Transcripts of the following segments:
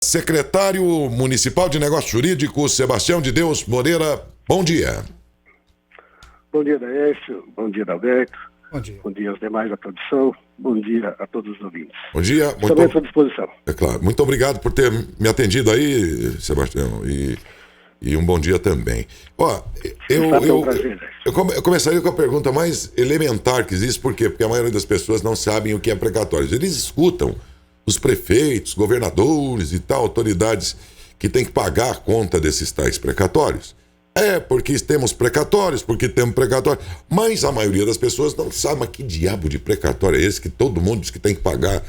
Secretário Municipal de Negócios Jurídicos, Sebastião de Deus Moreira, bom dia. Bom dia, Daécio. Bom dia, Dalberto. Bom dia. Bom dia aos demais da produção. Bom dia a todos os ouvintes. Bom dia. Estamos à sua disposição. É claro. Muito obrigado por ter me atendido aí, Sebastião, e um bom dia também. Ó, eu começaria com a pergunta mais elementar que existe, por quê? Porque a maioria das pessoas não sabem o que é precatório. Eles escutam os prefeitos, governadores e tal, autoridades que têm que pagar a conta desses tais precatórios. Porque temos precatórios, mas a maioria das pessoas não sabe, mas que diabo de precatório é esse que todo mundo diz que tem que pagar?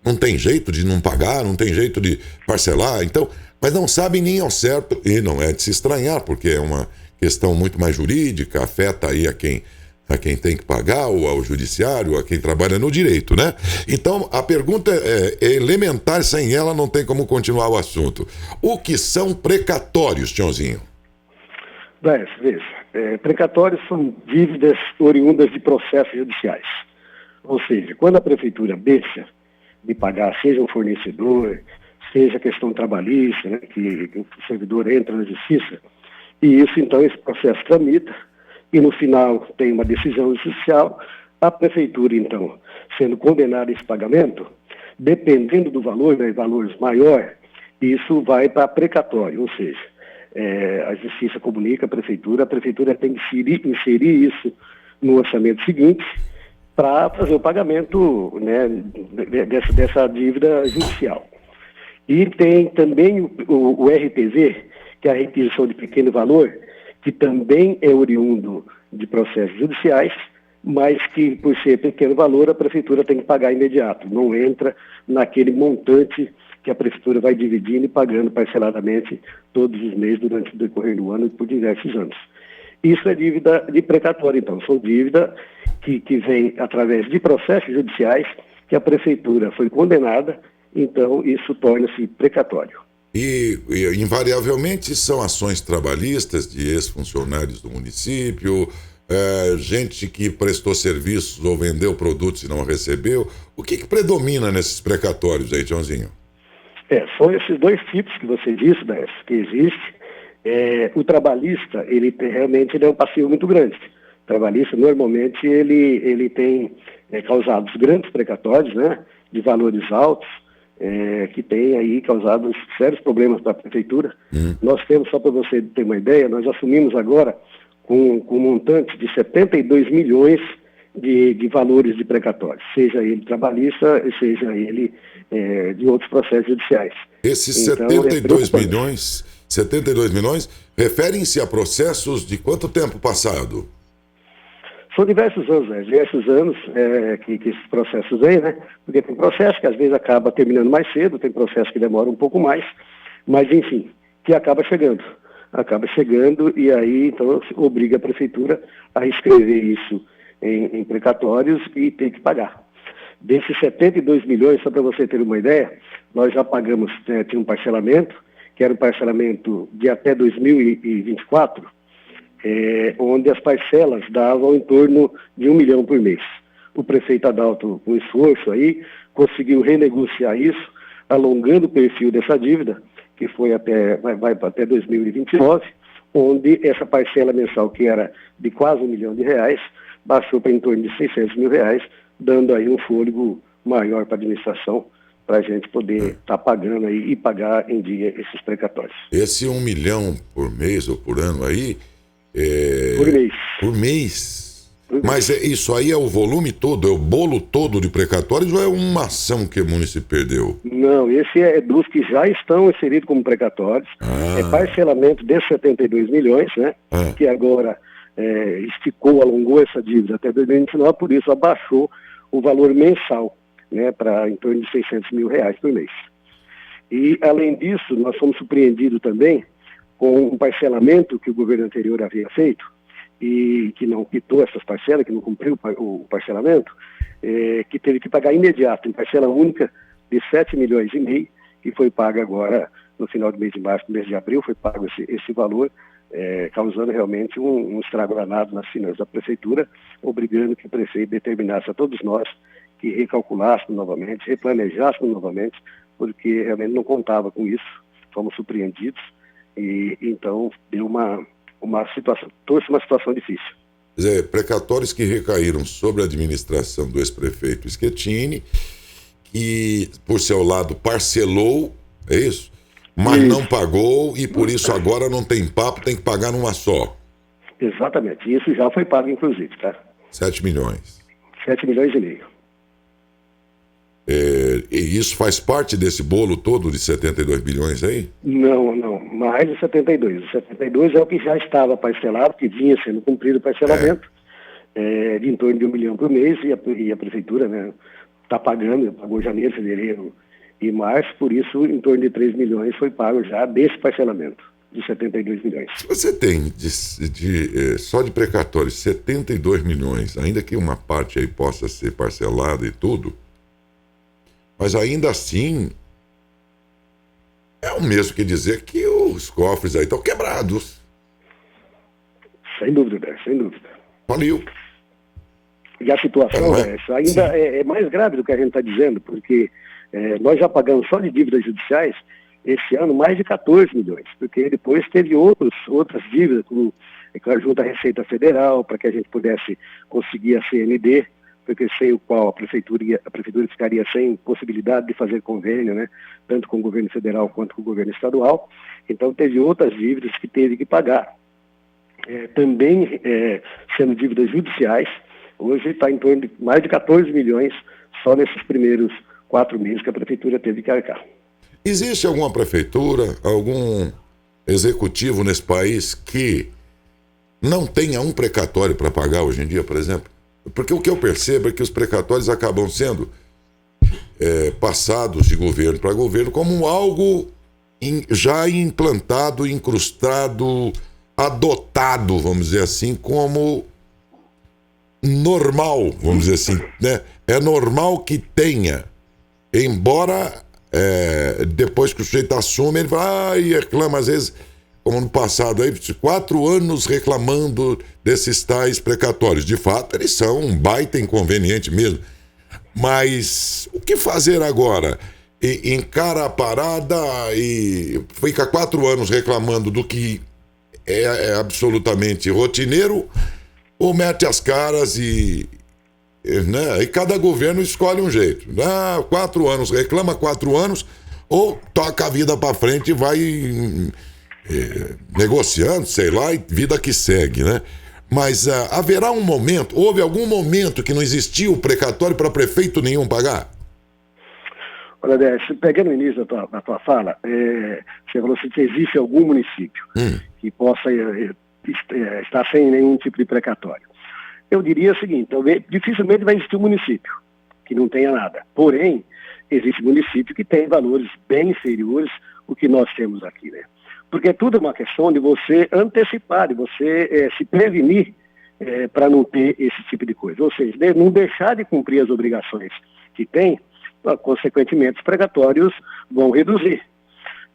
Não tem jeito de não pagar, não tem jeito de parcelar, então, mas não sabem nem ao certo, e não é de se estranhar, porque é uma questão muito mais jurídica, afeta aí a quem tem que pagar, ou ao judiciário, a quem trabalha no direito, né? Então, a pergunta é elementar, sem ela não tem como continuar o assunto. O que são precatórios, Tiãozinho? Veja, precatórios são dívidas oriundas de processos judiciais. Ou seja, quando a prefeitura deixa de pagar, seja um fornecedor, seja questão trabalhista, né, que o servidor entra na justiça, e isso, então, esse processo tramita, e no final tem uma decisão judicial, a prefeitura, então, sendo condenada a esse pagamento, dependendo do valor, né, valores maior, isso vai para precatório, ou seja, a justiça comunica a prefeitura tem que inserir isso no orçamento seguinte para fazer o pagamento, né, dessa dívida judicial. E tem também o RPV, que é a requisição de pequeno valor, que também é oriundo de processos judiciais, mas que, por ser pequeno valor, a prefeitura tem que pagar imediato. Não entra naquele montante que a prefeitura vai dividindo e pagando parceladamente todos os meses durante o decorrer do ano e por diversos anos. Isso é dívida de precatório, então. São dívida que vem através de processos judiciais que a prefeitura foi condenada, então isso torna-se precatório. E invariavelmente são ações trabalhistas de ex-funcionários do município, gente que prestou serviços ou vendeu produtos e não recebeu. O que predomina nesses precatórios aí, Tiãozinho? São esses dois tipos que você disse, né, que existe. O trabalhista, realmente é um passivo muito grande. O trabalhista, normalmente, ele tem causado grandes precatórios, né, de valores altos, que tem aí causado sérios problemas para a prefeitura. Nós temos, só para você ter uma ideia, nós assumimos agora com um montante de 72 milhões de valores de precatórios, seja ele trabalhista, seja ele de outros processos judiciais. Esses então, 72 milhões referem-se a processos de quanto tempo passado? São diversos anos, né? Diversos anos que esses processos vêm, né? Porque tem processo que às vezes acaba terminando mais cedo, tem processo que demora um pouco mais, mas enfim, que acaba chegando. E aí então obriga a prefeitura a escrever isso em precatórios e tem que pagar. Desses 72 milhões, só para você ter uma ideia, nós já pagamos, tinha um parcelamento, que era um parcelamento de até 2024, onde as parcelas davam em torno de 1 milhão por mês. O prefeito Adalto, com esforço aí, conseguiu renegociar isso, alongando o perfil dessa dívida, que vai até 2029, onde essa parcela mensal, que era de quase R$1 milhão, baixou para em torno de R$600 mil, dando aí um fôlego maior para a administração, para a gente poder estar pagando aí e pagar em dia esses precatórios. Esse 1 milhão por mês ou por ano aí... Por mês. Mas isso aí é o volume todo, é o bolo todo de precatórios ou é uma ação que o município perdeu? Não, esse é dos que já estão inseridos como precatórios. É parcelamento de 72 milhões, né? Que agora alongou essa dívida até 2029, por isso abaixou o valor mensal, né? Para em torno de R$600 mil por mês. E, além disso, nós fomos surpreendidos também com um parcelamento que o governo anterior havia feito, e que não quitou essas parcelas, que não cumpriu o parcelamento, que teve que pagar imediato, em parcela única de R$7,5 milhões, que foi paga agora no final do mês de março, no mês de abril, foi pago esse valor, causando realmente um estrago danado nas finanças da prefeitura, obrigando que o prefeito determinasse a todos nós que recalculássemos novamente, replanejássemos novamente porque realmente não contava com isso, fomos surpreendidos, e então deu uma situação, trouxe uma situação difícil. Quer dizer, precatórios que recaíram sobre a administração do ex-prefeito Schettini, que, por seu lado, parcelou, é isso? Mas não pagou, e por isso agora não tem papo, tem que pagar numa só. Exatamente, isso já foi pago, inclusive, tá? 7 milhões. 7 milhões e meio. E isso faz parte desse bolo todo de 72 bilhões aí? Não, mais de 72. O 72 é o que já estava parcelado, que vinha sendo cumprido o parcelamento, de em torno de 1 milhão por mês, e a prefeitura, né, está pagando, pagou janeiro, fevereiro e março, por isso em torno de 3 milhões foi pago já desse parcelamento, de 72 milhões. Se você tem só de precatórios 72 milhões, ainda que uma parte aí possa ser parcelada e tudo, mas ainda assim é o mesmo que dizer que os cofres aí estão quebrados. Sem dúvida, sem dúvida. Faliu. E a situação ainda é mais grave do que a gente está dizendo, porque nós já pagamos só de dívidas judiciais esse ano mais de 14 milhões, porque depois teve outras dívidas, como junto à Receita Federal, para que a gente pudesse conseguir a CND, porque sem o qual a prefeitura ficaria sem possibilidade de fazer convênio, né, tanto com o governo federal quanto com o governo estadual. Então teve outras dívidas que teve que pagar. Também sendo dívidas judiciais, hoje está em torno de mais de 14 milhões só nesses primeiros 4 meses que a prefeitura teve que arcar. Existe alguma prefeitura, algum executivo nesse país que não tenha um precatório para pagar hoje em dia, por exemplo? Porque o que eu percebo é que os precatórios acabam sendo passados de governo para governo como algo já implantado, incrustado, adotado, vamos dizer assim, como normal, vamos dizer assim, né? É normal que tenha, embora depois que o sujeito assume, ele vai e reclama, às vezes, como no passado, aí, 4 anos reclamando desses tais precatórios. De fato, eles são um baita inconveniente mesmo. Mas o que fazer agora? Encara a parada e fica 4 anos reclamando do que é absolutamente rotineiro, ou mete as caras né? E cada governo escolhe um jeito. 4 anos, reclama 4 anos, ou toca a vida para frente e vai negociando, sei lá, e vida que segue, né? Mas haverá um momento, houve algum momento que não existia o precatório para prefeito nenhum pagar? Olha, Décio, pegando o início da tua fala, você falou assim, que existe algum município que possa estar sem nenhum tipo de precatório. Eu diria o seguinte, dificilmente vai existir um município que não tenha nada. Porém, existe município que tem valores bem inferiores ao que nós temos aqui, né? Porque tudo é uma questão de você antecipar, de você se prevenir para não ter esse tipo de coisa. Ou seja, não deixar de cumprir as obrigações que tem, consequentemente os precatórios vão reduzir.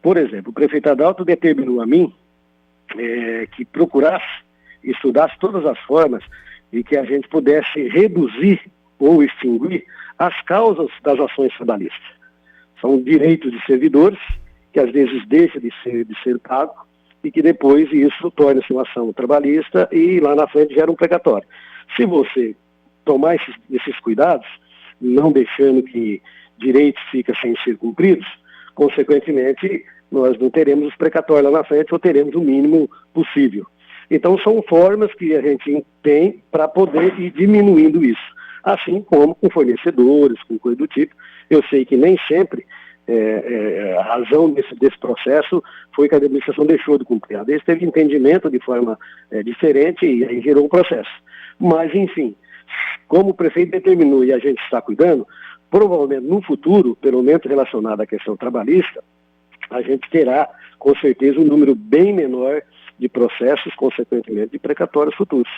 Por exemplo, o prefeito Adalto determinou a mim que procurasse, estudasse todas as formas de que a gente pudesse reduzir ou extinguir as causas das ações trabalhistas. São direitos de servidores que às vezes deixa de ser pago e que depois isso torna-se uma ação trabalhista e lá na frente gera um precatório. Se você tomar esses cuidados, não deixando que direitos fiquem sem ser cumpridos, consequentemente nós não teremos os precatórios lá na frente ou teremos o mínimo possível. Então são formas que a gente tem para poder ir diminuindo isso. Assim como com fornecedores, com coisa do tipo. Eu sei que nem sempre a razão desse processo foi que a administração deixou de cumprir. Às vezes teve entendimento de forma diferente e aí gerou um processo. Mas, enfim, como o prefeito determinou e a gente está cuidando, provavelmente no futuro, pelo menos relacionado à questão trabalhista, a gente terá, com certeza, um número bem menor de processos, consequentemente, de precatórios futuros.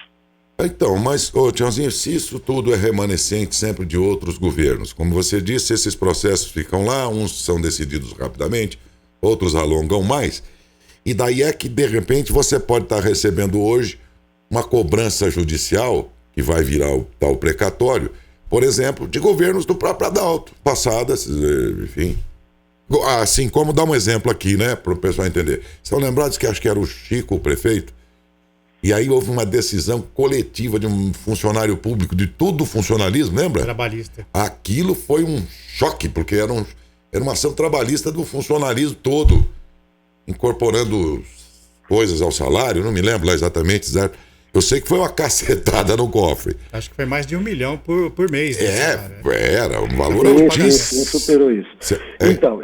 Então, mas, Tiãozinho, se isso tudo é remanescente sempre de outros governos, como você disse, esses processos ficam lá, uns são decididos rapidamente, outros alongam mais, e daí é que, de repente, você pode estar recebendo hoje uma cobrança judicial, que vai virar o tal precatório, por exemplo, de governos do próprio Adalto, passadas, enfim, Assim como dar um exemplo aqui, né, para o pessoal entender. Estão lembrados que acho que era o Chico, o prefeito? E aí houve uma decisão coletiva de um funcionário público, de todo o funcionalismo, lembra? Trabalhista. Aquilo foi um choque, porque era uma ação trabalhista do funcionalismo todo, incorporando coisas ao salário, não me lembro lá exatamente, certo? Eu sei que foi uma cacetada no cofre. Acho que foi mais de 1 milhão por mês. Era um valor altíssimo. Superou isso. Então,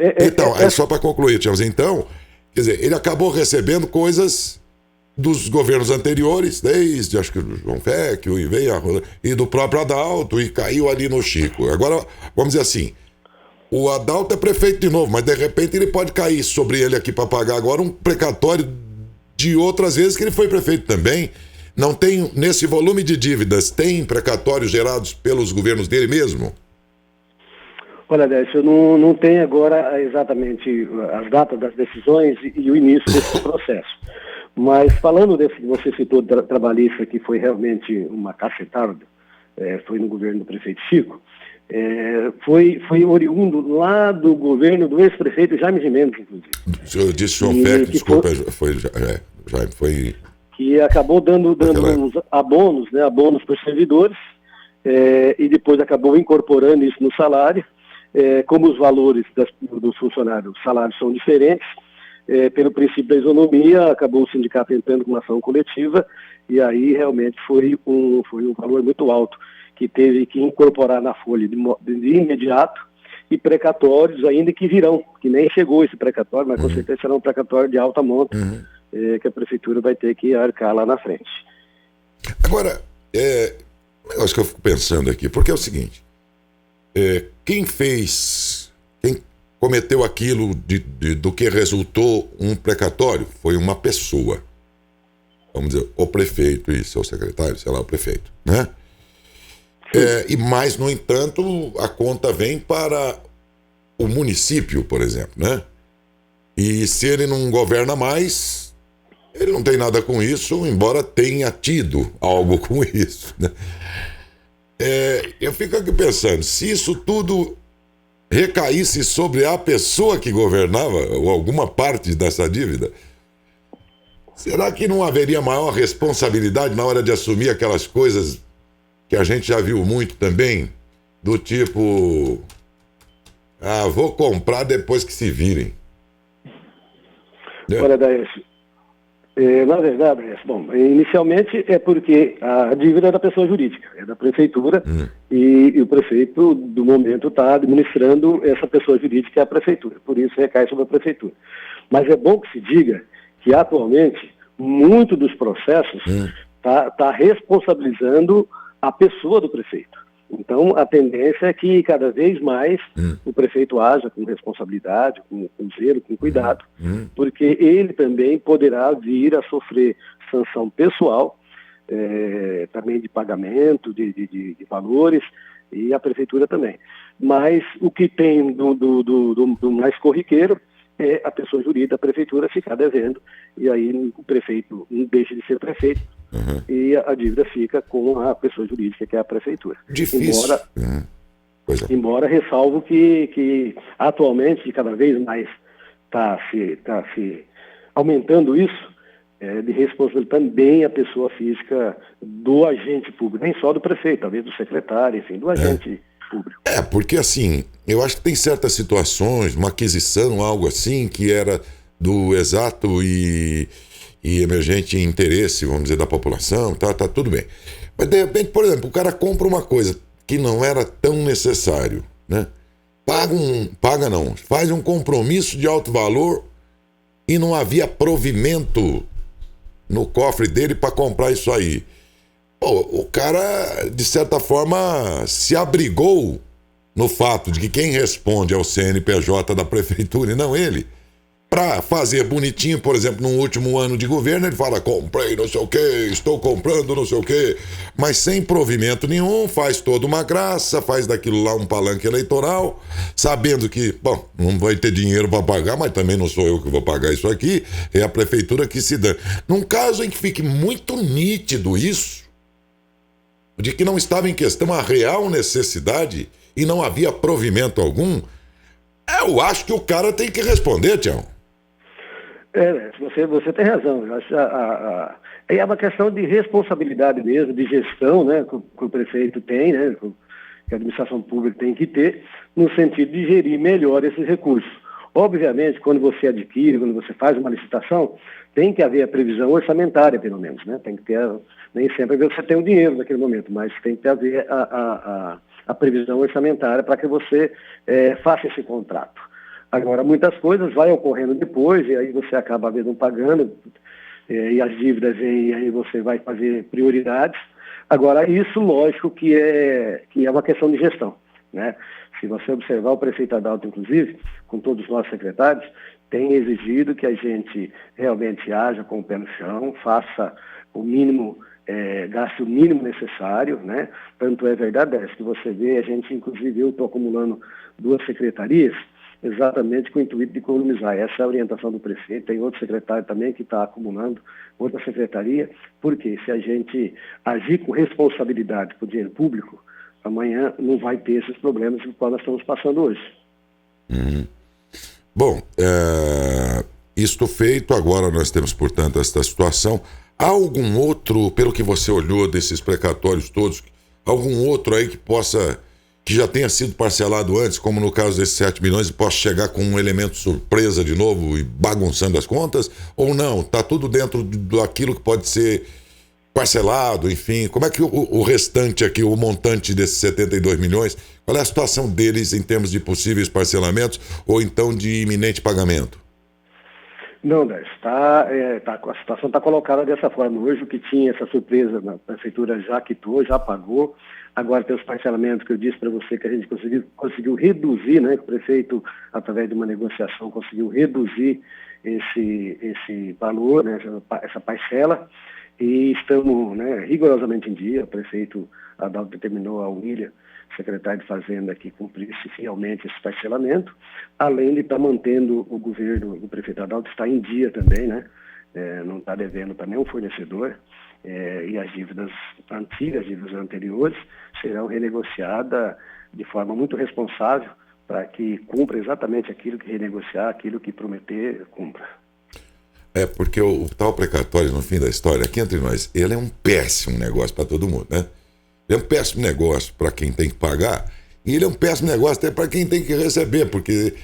só para concluir, Tiago, então, quer dizer, ele acabou recebendo coisas dos governos anteriores, desde, acho que o João Fecchio, e do próprio Adalto, e caiu ali no Chico. Agora, vamos dizer assim, o Adalto é prefeito de novo, mas de repente ele pode cair sobre ele aqui para pagar agora um precatório de outras vezes que ele foi prefeito também. Não tem, nesse volume de dívidas, tem precatórios gerados pelos governos dele mesmo? Olha, Décio, eu não tenho agora exatamente as datas das decisões e o início desse processo. Mas falando desse que você citou, trabalhista, que foi realmente uma cacetada, foi no governo do prefeito Chico, foi oriundo lá do governo do ex-prefeito Jaime de Mendes, inclusive. O senhor disse João Fecchio, desculpa, foi... Que acabou dando uns abonos, né, abonos para os servidores, e depois acabou incorporando isso no salário. Como os valores dos funcionários, os salários são diferentes, pelo princípio da isonomia, acabou o sindicato entrando com uma ação coletiva, e aí realmente foi um valor muito alto, que teve que incorporar na folha de imediato, e precatórios ainda que virão, que nem chegou esse precatório, mas com certeza será um precatório de alta monta, que a prefeitura vai ter que arcar lá na frente. Agora, um negócio que eu fico pensando aqui, porque é o seguinte, quem cometeu aquilo do que resultou um precatório foi uma pessoa, vamos dizer, o prefeito e seu secretário, sei lá, o prefeito, né? Mas, no entanto, a conta vem para o município, por exemplo, né? E se ele não governa mais, ele não tem nada com isso, embora tenha tido algo com isso, né? Eu fico aqui pensando, se isso tudo recaísse sobre a pessoa que governava, ou alguma parte dessa dívida, será que não haveria maior responsabilidade na hora de assumir aquelas coisas que a gente já viu muito também, do tipo, vou comprar depois que se virem? Olha, Daício, na verdade, bom, inicialmente é porque a dívida é da pessoa jurídica, é da prefeitura, e o prefeito, do momento, está administrando essa pessoa jurídica, que é a prefeitura, por isso recai sobre a prefeitura. Mas é bom que se diga que, atualmente, muito dos processos está responsabilizando a pessoa do prefeito. Então, a tendência é que cada vez mais o prefeito haja com responsabilidade, com zelo, com cuidado, porque ele também poderá vir a sofrer sanção pessoal, também de pagamento, de valores, e a prefeitura também. Mas o que tem do mais corriqueiro é a pessoa jurídica da prefeitura ficar devendo, e aí o prefeito não deixa de ser prefeito, e a dívida fica com a pessoa jurídica, que é a prefeitura. Difícil. Embora ressalvo que atualmente cada vez mais está se aumentando isso, de responsabilizar também a pessoa física do agente público, nem só do prefeito, talvez do secretário, enfim, do agente público. Porque assim, eu acho que tem certas situações, uma aquisição, algo assim, que era do exato e emergente interesse, vamos dizer, da população, tá tudo bem. Mas de repente, por exemplo, o cara compra uma coisa que não era tão necessário, né? Faz um compromisso de alto valor e não havia provimento no cofre dele para comprar isso aí. Pô, o cara, de certa forma, se abrigou no fato de que quem responde é o CNPJ da prefeitura e não ele. Para fazer bonitinho, por exemplo, no último ano de governo, ele fala, comprei não sei o quê, estou comprando não sei o quê, mas sem provimento nenhum, faz toda uma graça, faz daquilo lá um palanque eleitoral, sabendo que, bom, não vai ter dinheiro para pagar, mas também não sou eu que vou pagar isso aqui, é a prefeitura que se dá. Num caso em que fique muito nítido isso, de que não estava em questão a real necessidade e não havia provimento algum, Eu acho que o cara tem que responder, Tião. Você tem razão. É uma questão de responsabilidade mesmo, de gestão, né, que o prefeito tem, né, que a administração pública tem que ter, no sentido de gerir melhor esses recursos. Obviamente, quando você adquire, quando você faz uma licitação, tem que haver a previsão orçamentária, pelo menos, né? Tem que ter, nem sempre você tem o dinheiro naquele momento, mas tem que haver a previsão orçamentária para que você faça esse contrato. Agora, muitas coisas vai ocorrendo depois, e aí você acaba não pagando, e as dívidas vêm, e aí você vai fazer prioridades. Agora, isso, lógico, que é uma questão de gestão, né? Se você observar, o prefeito Adalto, inclusive, com todos os nossos secretários, tem exigido que a gente realmente haja com o pé no chão, faça o mínimo, gaste o mínimo necessário, né? Tanto é verdade, que você vê, a gente, inclusive, eu estou acumulando 2 secretarias, exatamente com o intuito de economizar. Essa é a orientação do prefeito. Tem outro secretário também que está acumulando outra secretaria, porque se a gente agir com responsabilidade com o dinheiro público, amanhã não vai ter esses problemas que nós estamos passando hoje. Bom, isto feito, agora nós temos, portanto, esta situação. Há algum outro, pelo que você olhou desses precatórios todos, algum outro aí que já tenha sido parcelado antes, como no caso desses 7 milhões, e possa chegar com um elemento surpresa de novo e bagunçando as contas? Ou não? Está tudo dentro daquilo que pode ser parcelado, enfim. Como é que o restante aqui, o montante desses 72 milhões, qual é a situação deles em termos de possíveis parcelamentos ou então de iminente pagamento? Não, Décio, a situação está colocada dessa forma. Hoje o que tinha essa surpresa, a prefeitura já quitou, já pagou. Agora tem os parcelamentos que eu disse para você que a gente conseguiu reduzir, né? Que o prefeito, através de uma negociação, conseguiu reduzir esse valor, né? Essa parcela. E estamos, né, rigorosamente em dia. O prefeito Adalto determinou ao William, secretário de Fazenda, que cumprisse fielmente esse parcelamento, além de estar mantendo o governo, o prefeito Adalto está em dia também, né? Não está devendo para nenhum fornecedor, e as dívidas antigas, as dívidas anteriores, serão renegociadas de forma muito responsável para que cumpra exatamente aquilo que renegociar, aquilo que prometer, cumpra. Porque o tal precatório, no fim da história, aqui entre nós, ele é um péssimo negócio para todo mundo, né? Ele é um péssimo negócio para quem tem que pagar e ele é um péssimo negócio até para quem tem que receber, porque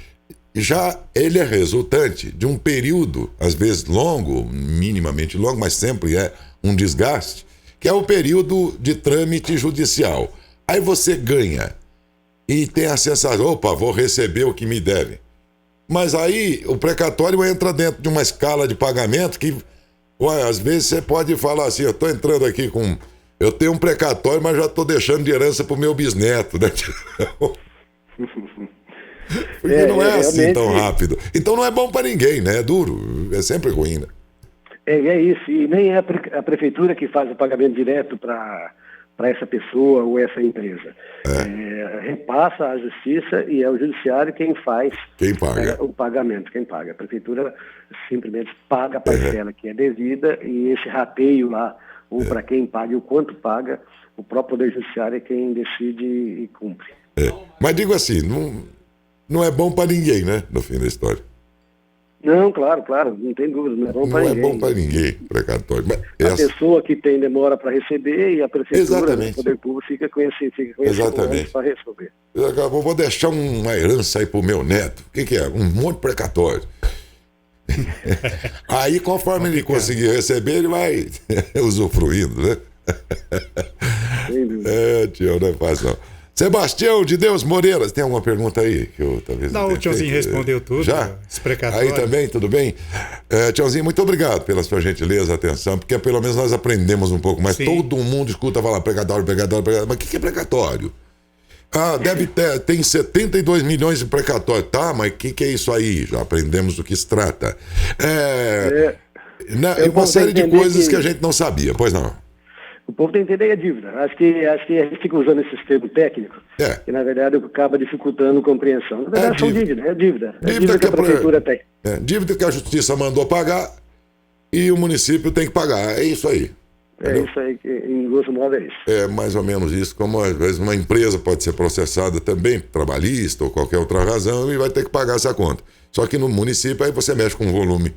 já ele é resultante de um período, às vezes longo, minimamente longo, mas sempre é um desgaste, que é o período de trâmite judicial. Aí você ganha e tem a sensação, opa, vou receber o que me deve. Mas aí o precatório entra dentro de uma escala de pagamento que, às vezes você pode falar assim, eu estou entrando aqui com... Eu tenho um precatório, mas já estou deixando de herança pro meu bisneto, né? Porque não é assim tão rápido. Então não é bom para ninguém, né? É duro, é sempre ruim, né? É isso, e nem é a prefeitura que faz o pagamento direto para essa pessoa ou essa empresa. Repassa à justiça e é o judiciário quem faz o pagamento, quem paga. A prefeitura simplesmente paga a parcela que é devida e esse rateio lá, ou para quem paga e o quanto paga, o próprio Poder Judiciário é quem decide e cumpre. Mas digo assim, não é bom para ninguém, né? No fim da história. Não, claro, não tem dúvida, não é bom para ninguém. Não é bom para ninguém, precatório. A pessoa que tem demora para receber e a prefeitura, o Poder Público fica com esse para resolver. Eu vou deixar uma herança aí pro meu neto. O que é? Um monte de precatório. Aí, conforme ele conseguir receber, ele vai usufruindo, né? Tio, não é fácil não. Sebastião de Deus Moreira, você tem alguma pergunta aí? Que eu talvez não, o Tiozinho respondeu tudo. Já? Aí também, tudo bem? Tiozinho, muito obrigado pela sua gentileza, atenção, porque pelo menos nós aprendemos um pouco mais. Sim. Todo mundo escuta falar precatório, mas o que é precatório? Deve ter, tem 72 milhões de precatório. Tá, mas o que é isso aí? Já aprendemos do que se trata. E uma série de coisas que a gente não sabia, pois não. O povo tem que entender a dívida. Acho que a gente fica usando esses termos técnicos, que na verdade acaba dificultando a compreensão. Na verdade são dívidas, é dívida. É dívida que a prefeitura tem. Dívida que a justiça mandou pagar e o município tem que pagar. É isso aí. Isso aí, em grosso modo é isso. É mais ou menos isso, como às vezes uma empresa pode ser processada também, trabalhista ou qualquer outra razão, e vai ter que pagar essa conta. Só que no município aí você mexe com um volume,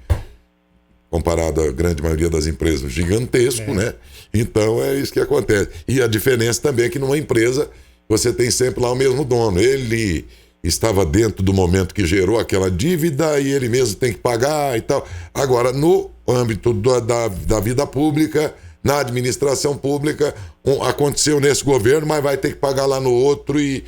comparado à grande maioria das empresas, gigantesco, né? Então é isso que acontece. E a diferença também é que numa empresa você tem sempre lá o mesmo dono. Ele estava dentro do momento que gerou aquela dívida e ele mesmo tem que pagar e tal. Agora, no âmbito da vida pública, na administração pública, aconteceu nesse governo, mas vai ter que pagar lá no outro e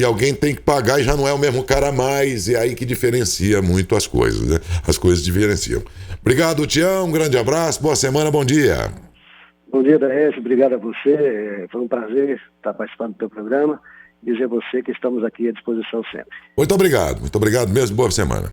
alguém tem que pagar e já não é o mesmo cara mais. É aí que diferencia muito as coisas, né? As coisas diferenciam. Obrigado, Tião. Um grande abraço. Boa semana, bom dia. Bom dia, Daécio. Obrigado a você. Foi um prazer estar participando do teu programa. Dizer a você que estamos aqui à disposição sempre. Muito obrigado mesmo. Boa semana.